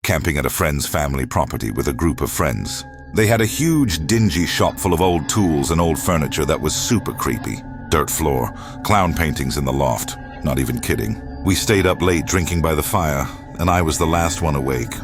camping at a friend's family property with a group of friends. They had a huge, dingy shop full of old tools and old furniture that was super creepy. Dirt floor, clown paintings in the loft. Not even kidding. We stayed up late drinking by the fire, and I was the last one awake.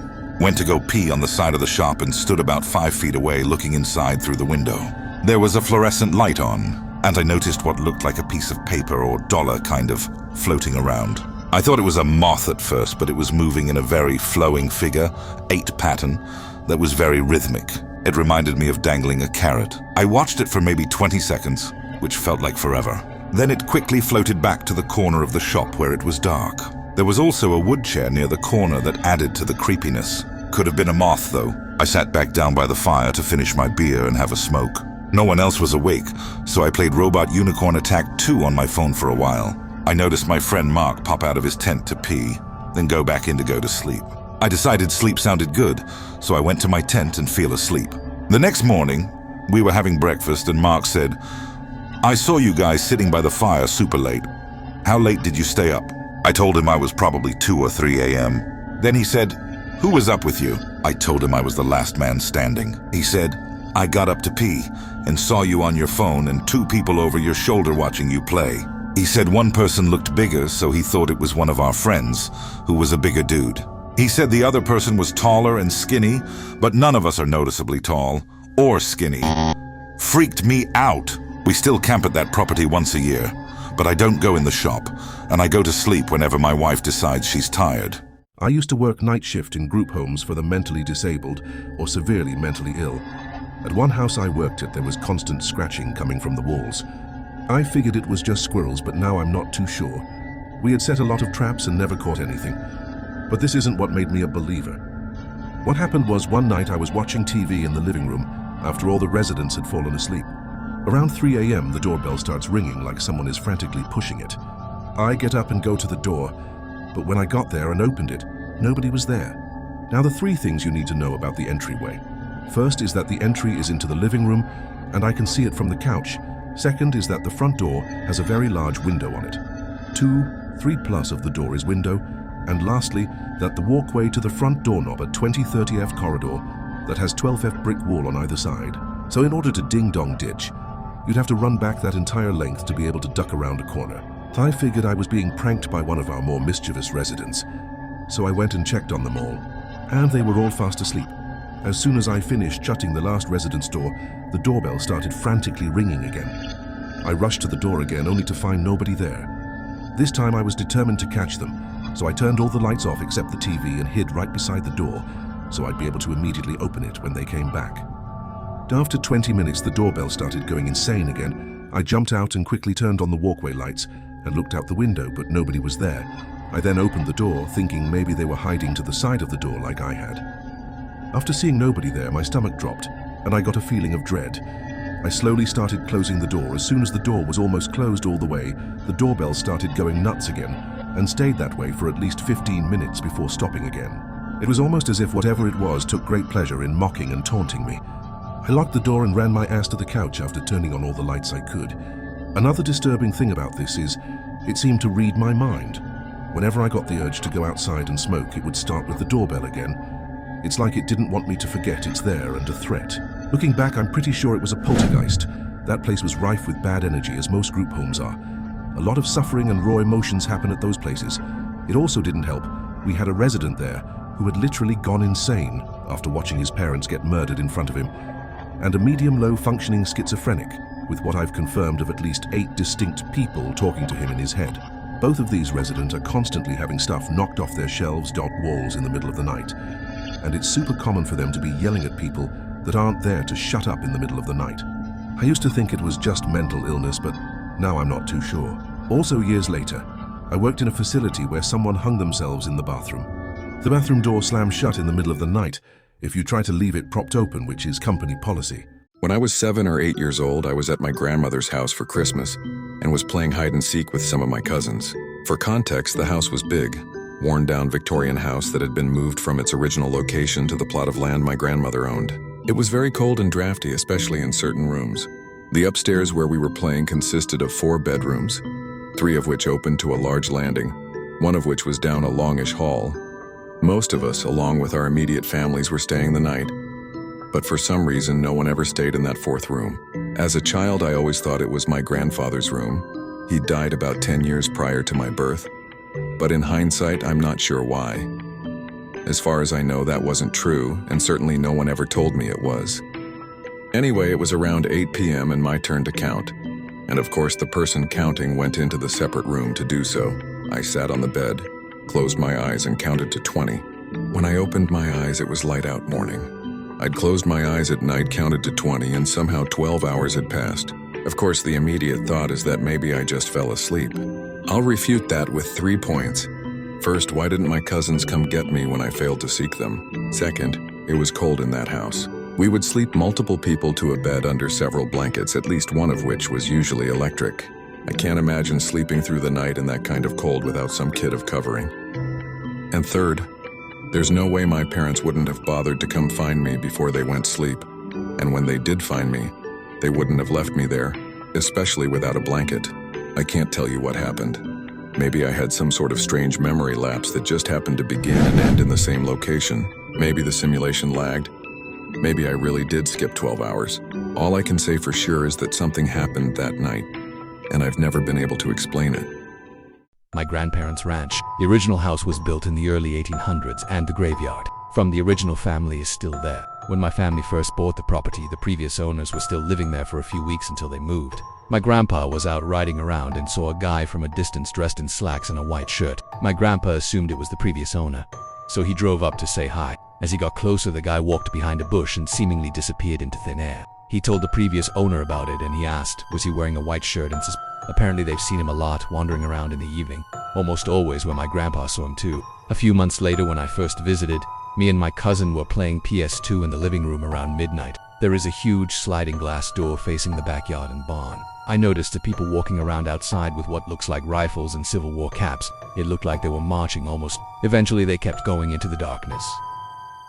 Went to go pee on the side of the shop and stood about 5 feet away looking inside through the window. There was a fluorescent light on, and I noticed what looked like a piece of paper or dollar kind of floating around. I thought it was a moth at first, but it was moving in a very flowing figure, 8 pattern, that was very rhythmic. It reminded me of dangling a carrot. I watched it for maybe 20 seconds, which felt like forever. Then it quickly floated back to the corner of the shop where it was dark. There was also a wood chair near the corner that added to the creepiness. Could have been a moth, though. I sat back down by the fire to finish my beer and have a smoke. No one else was awake, so I played Robot Unicorn Attack 2 on my phone for a while. I noticed my friend Mark pop out of his tent to pee, then go back in to go to sleep. I decided sleep sounded good, so I went to my tent and fell asleep. The next morning, we were having breakfast and Mark said, "I saw you guys sitting by the fire super late. How late did you stay up?" I told him I was probably 2 or 3 a.m. Then he said, "Who was up with you?" I told him I was the last man standing. He said, "I got up to pee and saw you on your phone and 2 people over your shoulder watching you play." He said one person looked bigger, so he thought it was one of our friends, who was a bigger dude. He said the other person was taller and skinny, but none of us are noticeably tall or skinny. Freaked me out. We still camp at that property once a year, but I don't go in the shop, and I go to sleep whenever my wife decides she's tired. I used to work night shift in group homes for the mentally disabled or severely mentally ill. At one house I worked at, there was constant scratching coming from the walls. I figured it was just squirrels, but now I'm not too sure. We had set a lot of traps and never caught anything. But this isn't what made me a believer. What happened was one night I was watching TV in the living room after all the residents had fallen asleep. Around 3 a.m. the doorbell starts ringing like someone is frantically pushing it. I get up and go to the door, but when I got there and opened it, nobody was there. Now the 3 things you need to know about the entryway. First is that the entry is into the living room and I can see it from the couch. Second is that the front door has a very large window on it. 2, 3 plus of the door is window. And lastly, that the walkway to the front doorknob at 2030F corridor that has 12F brick wall on either side. So in order to ding-dong ditch, you'd have to run back that entire length to be able to duck around a corner. I figured I was being pranked by one of our more mischievous residents, so I went and checked on them all, and they were all fast asleep. As soon as I finished shutting the last resident's door, the doorbell started frantically ringing again. I rushed to the door again only to find nobody there. This time I was determined to catch them, so I turned all the lights off except the TV and hid right beside the door, so I'd be able to immediately open it when they came back. After 20 minutes, the doorbell started going insane again. I jumped out and quickly turned on the walkway lights and looked out the window, but nobody was there. I then opened the door, thinking maybe they were hiding to the side of the door like I had. After seeing nobody there, my stomach dropped, and I got a feeling of dread. I slowly started closing the door. As soon as the door was almost closed all the way, the doorbell started going nuts again, and stayed that way for at least 15 minutes before stopping again. It was almost as if whatever it was took great pleasure in mocking and taunting me. I locked the door and ran my ass to the couch after turning on all the lights I could. Another disturbing thing about this is, it seemed to read my mind. Whenever I got the urge to go outside and smoke, it would start with the doorbell again. It's like it didn't want me to forget it's there and a threat. Looking back, I'm pretty sure it was a poltergeist. That place was rife with bad energy, as most group homes are. A lot of suffering and raw emotions happen at those places. It also didn't help. We had a resident there who had literally gone insane after watching his parents get murdered in front of him, and a medium-low functioning schizophrenic with what I've confirmed of at least 8 distinct people talking to him in his head. Both of these residents are constantly having stuff knocked off their shelves, walls in the middle of the night, and it's super common for them to be yelling at people that aren't there to shut up in the middle of the night. I used to think it was just mental illness, but now I'm not too sure. Also, years later, I worked in a facility where someone hung themselves in the bathroom. The bathroom door slams shut in the middle of the night if you try to leave it propped open, which is company policy. When I was 7 or 8 years old, I was at my grandmother's house for Christmas and was playing hide and seek with some of my cousins. For context, the house was big, worn-down Victorian house that had been moved from its original location to the plot of land my grandmother owned. It was very cold and drafty, especially in certain rooms. The upstairs where we were playing consisted of 4 bedrooms, 3 of which opened to a large landing, one of which was down a longish hall. Most of us, along with our immediate families, were staying the night. But for some reason, no one ever stayed in that fourth room. As a child, I always thought it was my grandfather's room. He died about 10 years prior to my birth. But in hindsight, I'm not sure why. As far as I know, that wasn't true, and certainly no one ever told me it was. Anyway, it was around 8 p.m. and my turn to count. And of course, the person counting went into the separate room to do so. I sat on the bed, closed my eyes, and counted to 20. When I opened my eyes, it was light out morning. I'd closed my eyes at night, counted to 20, and somehow 12 hours had passed. Of course, the immediate thought is that maybe I just fell asleep. I'll refute that with 3 points. First, why didn't my cousins come get me when I failed to seek them? Second, it was cold in that house. We would sleep multiple people to a bed under several blankets, at least one of which was usually electric. I can't imagine sleeping through the night in that kind of cold without some kit of covering. And third, there's no way my parents wouldn't have bothered to come find me before they went sleep. And when they did find me, they wouldn't have left me there, especially without a blanket. I can't tell you what happened. Maybe I had some sort of strange memory lapse that just happened to begin and end in the same location. Maybe the simulation lagged. Maybe I really did skip 12 hours. All I can say for sure is that something happened that night, and I've never been able to explain it. My grandparents' ranch. The original house was built in the early 1800s, and the graveyard from the original family is still there. When my family first bought the property, the previous owners were still living there for a few weeks until they moved. My grandpa was out riding around and saw a guy from a distance dressed in slacks and a white shirt. My grandpa assumed it was the previous owner, so he drove up to say hi. As he got closer, the guy walked behind a bush and seemingly disappeared into thin air. He told the previous owner about it, and he asked, was he wearing a white shirt, and apparently they've seen him a lot wandering around in the evening, almost always where my grandpa saw him too. A few months later, when I first visited, me and my cousin were playing PS2 in the living room around midnight. There is a huge sliding glass door facing the backyard and barn. I noticed the people walking around outside with what looks like rifles and Civil War caps. It looked like they were marching almost. Eventually they kept going into the darkness,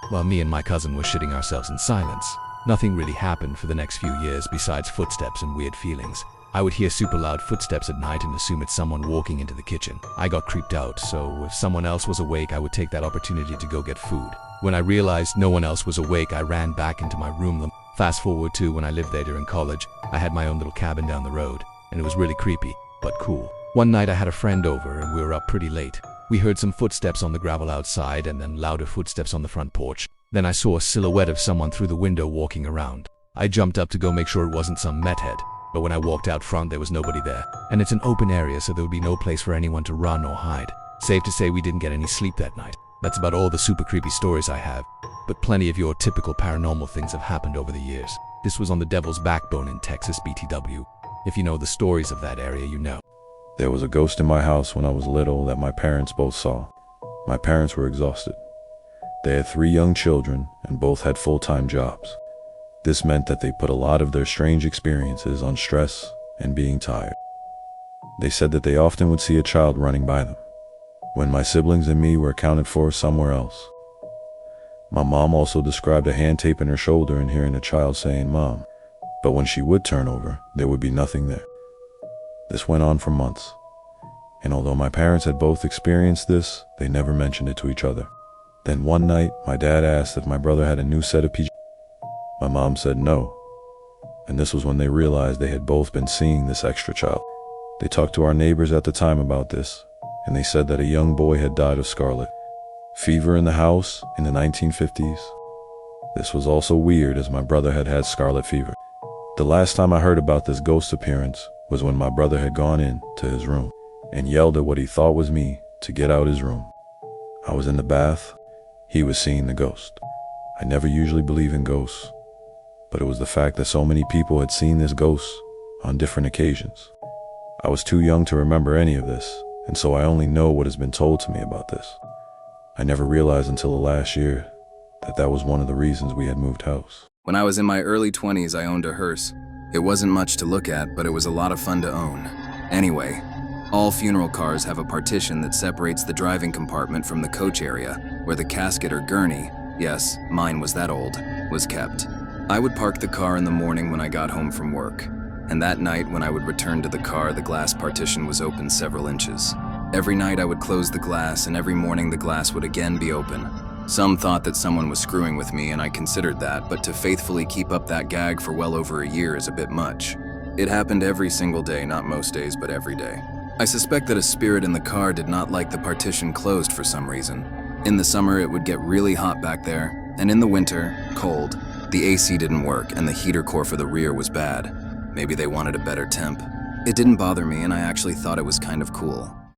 while me and my cousin were shitting ourselves in silence. Nothing really happened for the next few years besides footsteps and weird feelings. I would hear super loud footsteps at night and assume it's someone walking into the kitchen. I got creeped out, so if someone else was awake, I would take that opportunity to go get food. When I realized no one else was awake, I ran back into my room. Fast forward to when I lived there during college. I had my own little cabin down the road, and it was really creepy, but cool. One night I had a friend over and we were up pretty late. We heard some footsteps on the gravel outside and then louder footsteps on the front porch. Then I saw a silhouette of someone through the window walking around. I jumped up to go make sure it wasn't some methead, but when I walked out front there was nobody there. And it's an open area, so there would be no place for anyone to run or hide. Safe to say we didn't get any sleep that night. That's about all the super creepy stories I have, but plenty of your typical paranormal things have happened over the years. This was on the Devil's Backbone in Texas, BTW. If you know the stories of that area, you know. There was a ghost in my house when I was little that my parents both saw. My parents were exhausted. They had 3 young children and both had full-time jobs. This meant that they put a lot of their strange experiences on stress and being tired. They said that they often would see a child running by them, when my siblings and me were accounted for somewhere else. My mom also described a hand taping her shoulder and hearing a child saying, "Mom," but when she would turn over, there would be nothing there. This went on for months, and although my parents had both experienced this, they never mentioned it to each other. Then one night, my dad asked if my brother had a new set of PJs. My mom said no, and this was when they realized they had both been seeing this extra child. They talked to our neighbors at the time about this, and they said that a young boy had died of scarlet fever in the house in the 1950s. This was also weird, as my brother had had scarlet fever. The last time I heard about this ghost appearance was when my brother had gone in to his room and yelled at what he thought was me to get out his room. I was in the bath. He was seeing the ghost. I never usually believe in ghosts, but it was the fact that so many people had seen this ghost on different occasions. I was too young to remember any of this, and so I only know what has been told to me about this. I never realized until the last year that that was one of the reasons we had moved house. When I was in my early 20s, I owned a hearse. It wasn't much to look at, but it was a lot of fun to own. Anyway, all funeral cars have a partition that separates the driving compartment from the coach area, where the casket or gurney, yes, mine was that old, was kept. I would park the car in the morning when I got home from work, and that night when I would return to the car, the glass partition was open several inches. Every night I would close the glass, and every morning the glass would again be open. Some thought that someone was screwing with me, and I considered that, but to faithfully keep up that gag for well over a year is a bit much. It happened every single day, not most days, but every day. I suspect that a spirit in the car did not like the partition closed for some reason. In the summer, it would get really hot back there, and in the winter, cold. The AC didn't work, and the heater core for the rear was bad. Maybe they wanted a better temp. It didn't bother me, and I actually thought it was kind of cool.